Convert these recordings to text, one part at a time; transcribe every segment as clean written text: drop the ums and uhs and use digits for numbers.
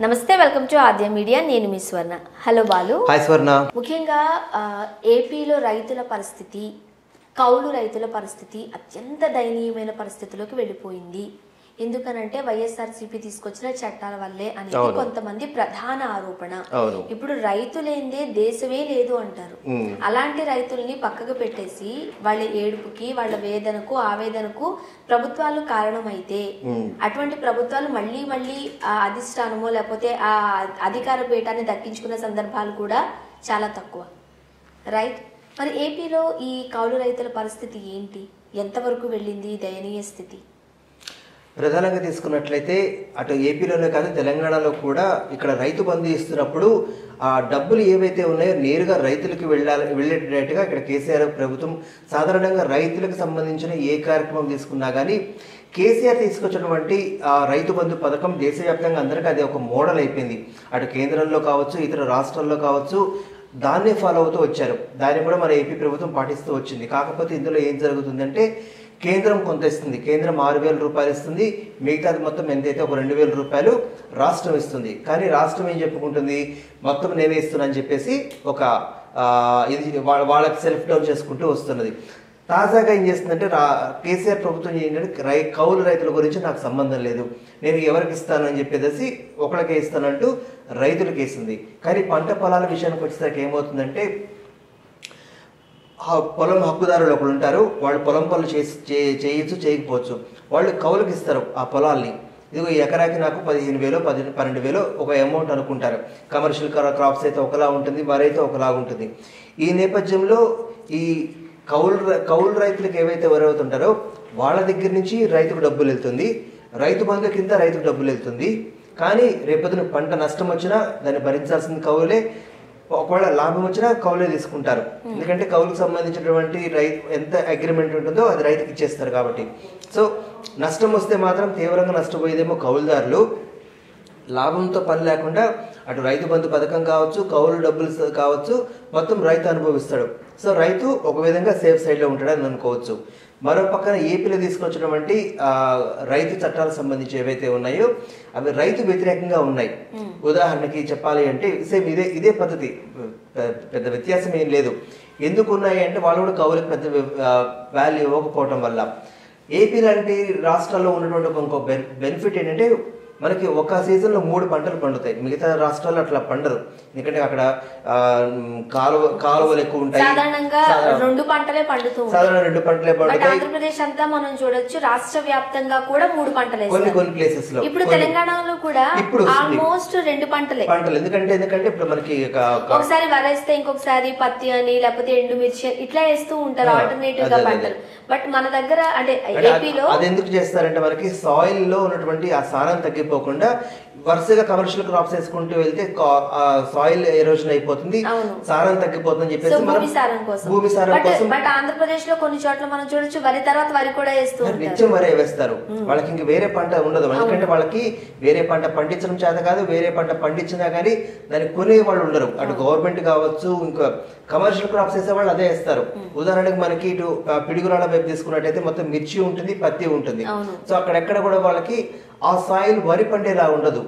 నమస్తే, welcome to Aadya media. నేను మీ స్వర్ణ. Hello Balu. Hi స్వర్ణ. ముఖ్యంగా ఏపీలో రైతుల పరిస్థితి, కౌలు రైతుల పరిస్థితి అత్యంత దయనీయమైన పరిస్థితిలోకి వెళ్ళిపోయింది. ఎందుకనంటే వైఎస్ఆర్సీపీ తీసుకొచ్చిన చట్టాల వల్లే అనేది కొంతమంది ప్రధాన ఆరోపణ. ఇప్పుడు రైతులేందే దేశమే లేదు అంటారు. అలాంటి రైతుల్ని పక్కకు పెట్టేసి వాళ్ళ ఏడుపుకి, వాళ్ళ వేదనకు, ఆవేదనకు ప్రభుత్వాలు కారణమైతే అటువంటి ప్రభుత్వాలు మళ్ళీ మళ్ళీ ఆ అధిష్టానమో లేకపోతే ఆ అధికార పీఠాన్ని దక్కించుకున్న సందర్భాలు కూడా చాలా తక్కువ. రైట్. మరి ఏపీలో ఈ కౌలు రైతుల పరిస్థితి ఏంటి? ఎంతవరకు వెళ్ళింది దయనీయ స్థితి? ప్రధానంగా తీసుకున్నట్లయితే అటు ఏపీలోనే కాదు తెలంగాణలో కూడా ఇక్కడ రైతు బంధు ఇస్తున్నప్పుడు ఆ డబ్బులు ఏవైతే ఉన్నాయో నేరుగా రైతులకు వెళ్ళేటట్టుగా ఇక్కడ కేసీఆర్ ప్రభుత్వం సాధారణంగా రైతులకు సంబంధించిన ఏ కార్యక్రమం తీసుకున్నా కానీ కేసీఆర్ తీసుకొచ్చినటువంటి రైతు బంధు పథకం దేశవ్యాప్తంగా అందరికీ అది ఒక మోడల్ అయిపోయింది. అటు కేంద్రంలో కావచ్చు, ఇతర రాష్ట్రాల్లో కావచ్చు, దాన్నే ఫాలో అవుతూ వచ్చారు. దాన్ని కూడా మన ఏపీ ప్రభుత్వం పాటిస్తూ వచ్చింది. కాకపోతే ఇందులో ఏం జరుగుతుందంటే కేంద్రం కొంత ఇస్తుంది. కేంద్రం 6,000 రూపాయలు ఇస్తుంది, మిగతాది మొత్తం ఎంతైతే ఒక 2,000 రూపాయలు రాష్ట్రం ఇస్తుంది. కానీ రాష్ట్రం ఏం చెప్పుకుంటుంది, మొత్తం నేనే ఇస్తున్నా అని చెప్పేసి ఒక ఇది వాళ్ళకి సెల్ఫ్ డౌన్ చేసుకుంటూ వస్తున్నది. తాజాగా ఏం చేస్తుందంటే కేసీఆర్ ప్రభుత్వం ఏంటంటే కౌలు రైతుల గురించి నాకు సంబంధం లేదు, నేను ఎవరికి ఇస్తాను అని చెప్పేసి ఒకరికే ఇస్తానంటూ రైతులకు వేసింది. కానీ పంట పొలాల విషయానికి వచ్చేసరికి ఏమవుతుందంటే పొలం హక్కుదారులు ఒకరు ఉంటారు, వాళ్ళు పొలం పనులు చేయొచ్చు చేయకపోవచ్చు, వాళ్ళు కౌలుకి ఇస్తారు ఆ పొలాల్ని. ఇదిగో ఎకరాకి నాకు 15,000 12,000 ఒక అమౌంట్ అనుకుంటారు. కమర్షియల్ క్రాప్స్ అయితే ఒకలా ఉంటుంది, మరైతే ఒకలా ఉంటుంది. ఈ నేపథ్యంలో ఈ కౌలు రైతులకు ఏవైతే ఎవరవుతుంటారో వాళ్ళ దగ్గర నుంచి రైతుకు డబ్బులు వెళ్తుంది, రైతు బంధు కింద రైతుకు డబ్బులు వెళ్తుంది. కానీ రేపొద్దున పంట నష్టం వచ్చినా దాన్ని భరించాల్సింది కౌలే, ఒకవేళ లాభం వచ్చినా కౌలే తీసుకుంటారు. ఎందుకంటే కౌలుకు సంబంధించినటువంటి ఎంత అగ్రిమెంట్ ఉంటుందో అది రైతుకి ఇచ్చేస్తారు కాబట్టి. సో నష్టం వస్తే మాత్రం తీవ్రంగా నష్టపోయేదేమో కౌలుదారులు. లాభంతో పని లేకుండా అటు రైతు బంధు పథకం కావచ్చు, కౌలు డబ్బులు కావచ్చు, మొత్తం రైతు అనుభవిస్తాడు. సో రైతు ఒక విధంగా సేఫ్ సైడ్లో ఉంటాడని అనుకోవచ్చు. మరో పక్కన ఏపీలో తీసుకొచ్చినటువంటి రైతు చట్టాలకు సంబంధించి ఏవైతే ఉన్నాయో అవి రైతు వ్యతిరేకంగా ఉన్నాయి. ఉదాహరణకి చెప్పాలి అంటే సేమ్ ఇదే పద్ధతి, పెద్ద వ్యత్యాసం ఏం లేదు. ఎందుకు ఉన్నాయి అంటే వాళ్ళు కూడా కౌలుకి పెద్ద వాల్యూ ఇవ్వకపోవటం వల్ల. ఏపీ లాంటి రాష్ట్రాల్లో ఉన్నటువంటి ఇంకో బెనిఫిట్ ఏంటంటే మనకి ఒక సీజన్లో 3 పంటలు పండుతాయి, మిగతా రాష్ట్రాల్లో అట్లా పండరు. ఎందుకంటే అక్కడ కాలువలు ఎక్కువ ఉంటాయి, సాధారణంగా 2 పంటలే పండుతాయి. ఆంధ్రప్రదేశ్ అంతా మనం చూడొచ్చు, రాష్ట్ర వ్యాప్తంగా కూడా 3 పంటలు కొన్ని ప్లేసెస్ లో. ఇప్పుడు తెలంగాణలో కూడా ఆల్మోస్ట్ 2 పంటలు. ఎందుకంటే ఇప్పుడు మనకి ఒకసారి వరేస్తే ఇంకొకసారి పత్తి అని లేకపోతే ఎండుమిర్చి ఇట్లా వేస్తూ ఉంటారు ఆల్టర్నేటివ్ గా పంటలు. బట్ మన దగ్గర అంటే ఏపీలో అది ఎందుకు చేస్తారంటే మనకి సాయిల్ లో ఉన్నటువంటి ఆ సారం తగ్గిపోకుండా వరుసగా కమర్షియల్ క్రాప్స్ వేసుకుంటూ వెళ్తే సాయిల్ ఎరోజన్ అయిపోతుంది, సారం తగ్గిపోతుంది చెప్పేసి భూమి సారం కోసం. బట్ ఆంధ్రప్రదేశ్ లో కొన్ని చోట్ల మనం చూడొచ్చు వరి తర్వాత వరి కూడా నిత్యం వరే వేస్తారు. వాళ్ళకి ఇంక వేరే పంట ఉండదు, ఎందుకంటే వాళ్ళకి వేరే పంట పండించడం చేత కాదు. వేరే పంట పండించినా కానీ దాన్ని కొనే వాళ్ళు ఉండరు. అటు గవర్నమెంట్ కావచ్చు, ఇంకా కమర్షియల్ క్రాప్స్ వేసే వాళ్ళు అదే వేస్తారు. ఉదాహరణకు మనకి ఇటు పిడుగురాళ్ళ వైపు తీసుకున్నట్టయితే మొత్తం మిర్చి ఉంటుంది, పత్తి ఉంటుంది. సో అక్కడెక్కడ కూడా వాళ్ళకి ఆ సాయిల్ వరి పండేలా ఉండదు.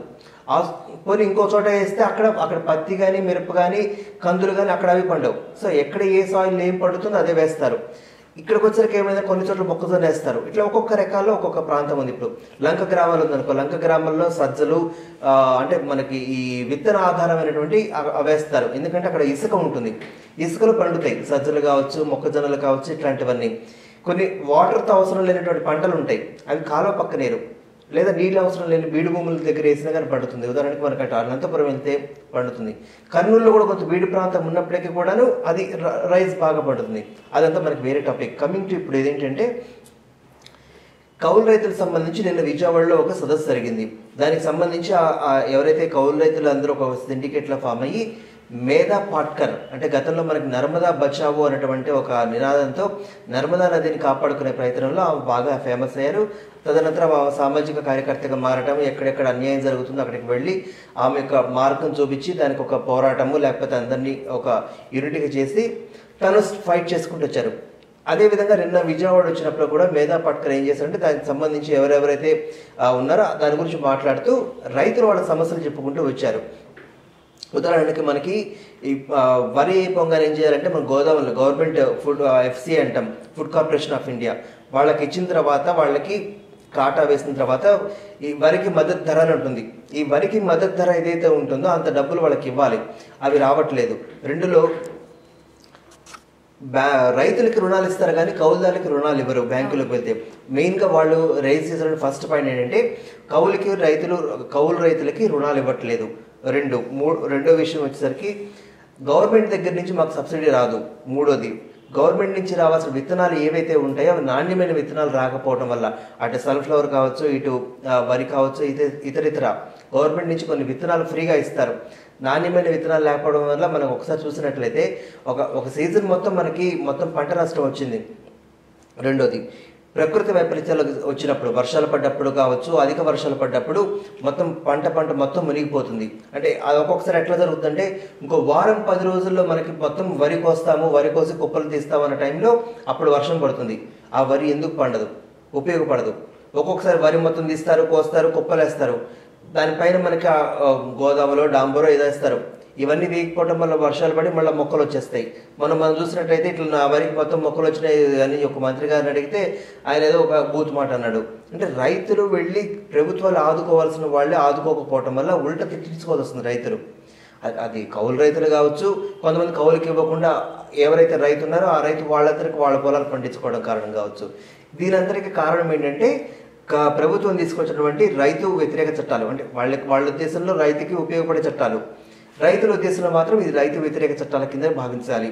పోనీ ఇంకో చోట వేస్తే అక్కడ పత్తి కానీ, మిరప కానీ, కందులు కానీ అక్కడ అవి పండవు. సో ఎక్కడ ఏ సాయిల్ ఏం పండుతుందో అదే వేస్తారు. ఇక్కడికి వచ్చరికి ఏమైనా కొన్ని చోట్ల మొక్కజొన్న వేస్తారు. ఇట్లా ఒక్కొక్క రకాల్లో ఒక్కొక్క ప్రాంతం ఉంది. ఇప్పుడు లంక గ్రామాలు ఉందనుకో, లంక గ్రామాల్లో సజ్జలు అంటే మనకి ఈ విత్తన ఆధారమైనటువంటి వేస్తారు. ఎందుకంటే అక్కడ ఇసుక ఉంటుంది, ఇసుకలు పండుతాయి. సజ్జలు కావచ్చు, మొక్కజొన్నలు కావచ్చు, ఇట్లాంటివన్నీ. కొన్ని వాటర్తో అవసరం లేనటువంటి పంటలు ఉంటాయి, అవి కాలువ పక్కనేరు లేదా నీళ్ళు అవసరం లేని బీడు భూముల దగ్గర వేసినా కానీ పండుతుంది. ఉదాహరణకి మనకి అటు అనంతపురం వెళ్తే పండుతుంది. కర్నూలులో కూడా కొంత బీడు ప్రాంతం ఉన్నప్పటికీ కూడాను అది రైస్ బాగా పండుతుంది. అదంతా మనకి వేరే టాపిక్. కమింగ్ టు ఇప్పుడు ఏదేంటంటే కౌలు రైతులకు సంబంధించి నిన్న విజయవాడలో ఒక సదస్సు జరిగింది. దానికి సంబంధించి ఎవరైతే కౌలు రైతులు అందరూ ఒక సిండికేట్లో ఫామ్ అయ్యి మేధా పాట్కర్ అంటే గతంలో మనకి నర్మదా బచావో అనేటువంటి ఒక నినాదంతో నర్మదా నదిని కాపాడుకునే ప్రయత్నంలో ఆమె బాగా ఫేమస్ అయ్యారు. తదనంతరం ఆమె సామాజిక కార్యకర్తగా మారటం, ఎక్కడెక్కడ అన్యాయం జరుగుతుందో అక్కడికి వెళ్ళి ఆమె యొక్క మార్గం చూపించి దానికి ఒక పోరాటము లేకపోతే అందరినీ ఒక యూనిటీగా చేసి తను ఫైట్ చేసుకుంటూ వచ్చారు. అదేవిధంగా నిన్న విజయవాడ వచ్చినప్పుడు కూడా మేధా పట్కర్ ఏం చేశారంటే దానికి సంబంధించి ఎవరెవరైతే ఉన్నారో దాని గురించి మాట్లాడుతూ రైతులు వాళ్ళ సమస్యలు చెప్పుకుంటూ వచ్చారు. ఉదాహరణకి మనకి ఈ వరి పొంగల్ ఏం చేయాలంటే మన గోదావరిలో గవర్నమెంట్ ఫుడ్ ఎఫ్సి అంటాం, ఫుడ్ కార్పొరేషన్ ఆఫ్ ఇండియా, వాళ్ళకి ఇచ్చిన తర్వాత వాళ్ళకి కాటా వేసిన తర్వాత ఈ వరికి మద్దతు ధర అని ఉంటుంది. ఈ వరికి మద్దతు ధర ఏదైతే ఉంటుందో అంత డబ్బులు వాళ్ళకి ఇవ్వాలి, అవి రావట్లేదు. రెండులో రైతులకి రుణాలు ఇస్తారు కానీ కౌలుదారులకి రుణాలు ఇవ్వరు. బ్యాంకులకు వెళ్తే మెయిన్గా వాళ్ళు రైజ్ చేసిన ఫస్ట్ పాయింట్ ఏంటంటే కౌలు రైతులకి రుణాలు ఇవ్వట్లేదు. రెండో విషయం వచ్చేసరికి గవర్నమెంట్ దగ్గర నుంచి మాకు సబ్సిడీ రాదు. మూడోది గవర్నమెంట్ నుంచి రావాల్సిన విత్తనాలు ఏవైతే ఉంటాయో అవి నాణ్యమైన విత్తనాలు రాకపోవడం వల్ల, అటు సన్ఫ్లవర్ కావచ్చు, ఇటు వరి కావచ్చు, ఇతరితర గవర్నమెంట్ నుంచి కొన్ని విత్తనాలు ఫ్రీగా ఇస్తారు. నాణ్యమైన విత్తనాలు లేకపోవడం వల్ల మనం ఒకసారి చూసినట్లయితే ఒక సీజన్ మొత్తం పంట నష్టం వచ్చింది. రెండోది ప్రకృతి వైపరీత్యాలు వచ్చినప్పుడు, వర్షాలు పడ్డప్పుడు కావచ్చు, అధిక వర్షాలు పడ్డప్పుడు మొత్తం పంట మొత్తం మునిగిపోతుంది. అంటే అది ఒక్కొక్కసారి ఎట్లా జరుగుతుందంటే ఇంకో వారం 10 రోజుల్లో మనకి మొత్తం వరి కోసి కుప్పలు తీస్తాము అన్న టైంలో అప్పుడు వర్షం పడుతుంది. ఆ వరి ఎందుకు పండదు, ఉపయోగపడదు. ఒక్కొక్కసారి వరి మొత్తం తీస్తారు, కోస్తారు, కుప్పలేస్తారు. దానిపైన మనకి గోదావరిలో డాంబరో ఏదేస్తారు. ఇవన్నీ వేయకపోవడం వల్ల వర్షాలు పడి మళ్ళీ మొక్కలు వచ్చేస్తాయి. మనం చూసినట్టయితే ఇట్లా నా వరికి మొత్తం మొక్కలు వచ్చినాయి అని ఒక మంత్రి గారిని అడిగితే ఆయన ఏదో ఒక బూత్ మాట అన్నాడు. అంటే రైతులు వెళ్ళి ప్రభుత్వాలు ఆదుకోవాల్సిన వాళ్ళే ఆదుకోకపోవటం వల్ల ఉల్టా తిట్టించుకోవాల్సి వస్తుంది రైతులు. అది కౌలు రైతులు కావచ్చు, కొంతమంది కౌలుకి ఇవ్వకుండా ఎవరైతే రైతు ఉన్నారో ఆ రైతు వాళ్ళందరికీ వాళ్ళ పొలాలు పండించుకోవడం కారణం కావచ్చు. దీనందరికీ కారణం ఏంటంటే ప్రభుత్వం తీసుకొచ్చినటువంటి రైతు వ్యతిరేక చట్టాలు. అంటే వాళ్ళ ఉద్దేశంలో రైతుకి ఉపయోగపడే చట్టాలు, రైతుల ఉద్దేశంలో మాత్రం ఇది రైతు వ్యతిరేక చట్టాల కింద భావించాలి.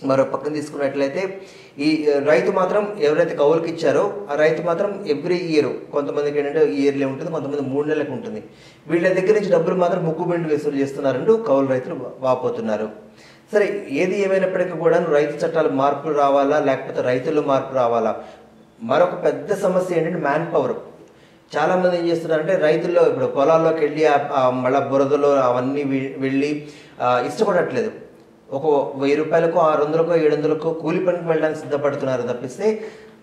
మరో పక్కన తీసుకున్నట్లయితే ఈ రైతు మాత్రం ఎవరైతే కౌలుకి ఇచ్చారో ఆ రైతు మాత్రం ఎవ్రీ ఇయర్, కొంతమందికి ఏంటంటే ఇయర్లీ ఉంటుంది, కొంతమంది 3 నెలలకు ఉంటుంది. వీళ్ళ దగ్గర నుంచి డబ్బులు మాత్రం ముక్కుబిండు వసూలు చేస్తున్నారంటూ కౌలు రైతులు వాపోతున్నారు. సరే, ఏది ఏమైనప్పటికీ కూడా రైతు చట్టాలు మార్పులు రావాలా లేకపోతే రైతుల్లో మార్పు రావాలా? మరొక పెద్ద సమస్య ఏంటంటే మ్యాన్ పవర్. చాలా మంది ఏం చేస్తున్నారంటే రైతుల్లో ఇప్పుడు పొలాల్లోకి వెళ్ళి మళ్ళీ బురదలో అవన్నీ వెళ్ళి ఇష్టపడట్లేదు. ఒక 1000 రూపాయలకు 600కో 700కో కూలి పనికి వెళ్ళడానికి సిద్ధపడుతున్నారు తప్పిస్తే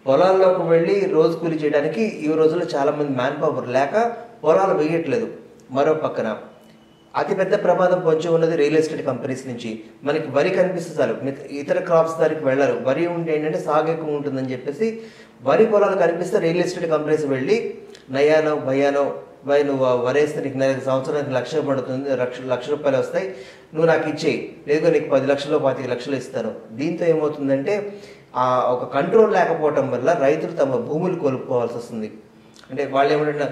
పొలాల్లోకి వెళ్ళి రోజు కూలి చేయడానికి ఈ రోజుల్లో చాలా మంది మ్యాన్ పవర్ లేక పొలాలు వేయట్లేదు. మరో పక్కన అతిపెద్ద ప్రమాదం పొంచి ఉన్నది రియల్ ఎస్టేట్ కంపెనీస్ నుంచి. మనకి వరి కనిపిస్తే చాలు, ఇతర క్రాప్స్ దానికి వెళ్ళరు. వరి ఉంటే ఏంటంటే సాగు ఎక్కువ ఉంటుందని చెప్పేసి వరి పొలాలు కనిపిస్తే రియల్ ఎస్టేట్ కంపెనీస్ వెళ్ళి నయానో భయానో నువ్వు వరేస్తే నీకు సంవత్సరానికి 1,00,000 పడుతుంది, 1,00,000 రూపాయలు వస్తాయి, నువ్వు నాకు ఇచ్చేయి, లేదో నీకు 10 లక్షలు 25 లక్షలు ఇస్తాను. దీంతో ఏమవుతుందంటే ఒక కంట్రోల్ లేకపోవటం వల్ల రైతులు తమ భూములు కోల్పోవాల్సి వస్తుంది. అంటే వాళ్ళు ఏమంటే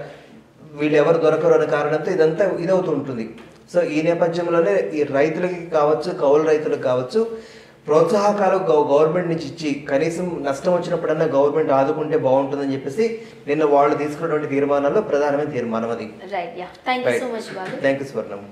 వీళ్ళు ఎవరు దొరకరు అనే కారణంతో ఇదంతా ఇదవుతూ ఉంటుంది. సో ఈ నేపథ్యంలోనే ఈ రైతులకి కావచ్చు, కౌలు రైతులకు కావచ్చు, ప్రోత్సాహకాలు గవర్నమెంట్ నుంచి ఇచ్చి కనీసం నష్టం వచ్చినప్పుడన్నా గవర్నమెంట్ ఆదుకుంటే బాగుంటుందని చెప్పేసి నిన్న వాళ్ళు తీసుకున్నటువంటి తీర్మానాల్లో ప్రధానమైన తీర్మానం అది. Right, yeah, thank you so much Balu. Thank you స్వర్ణం.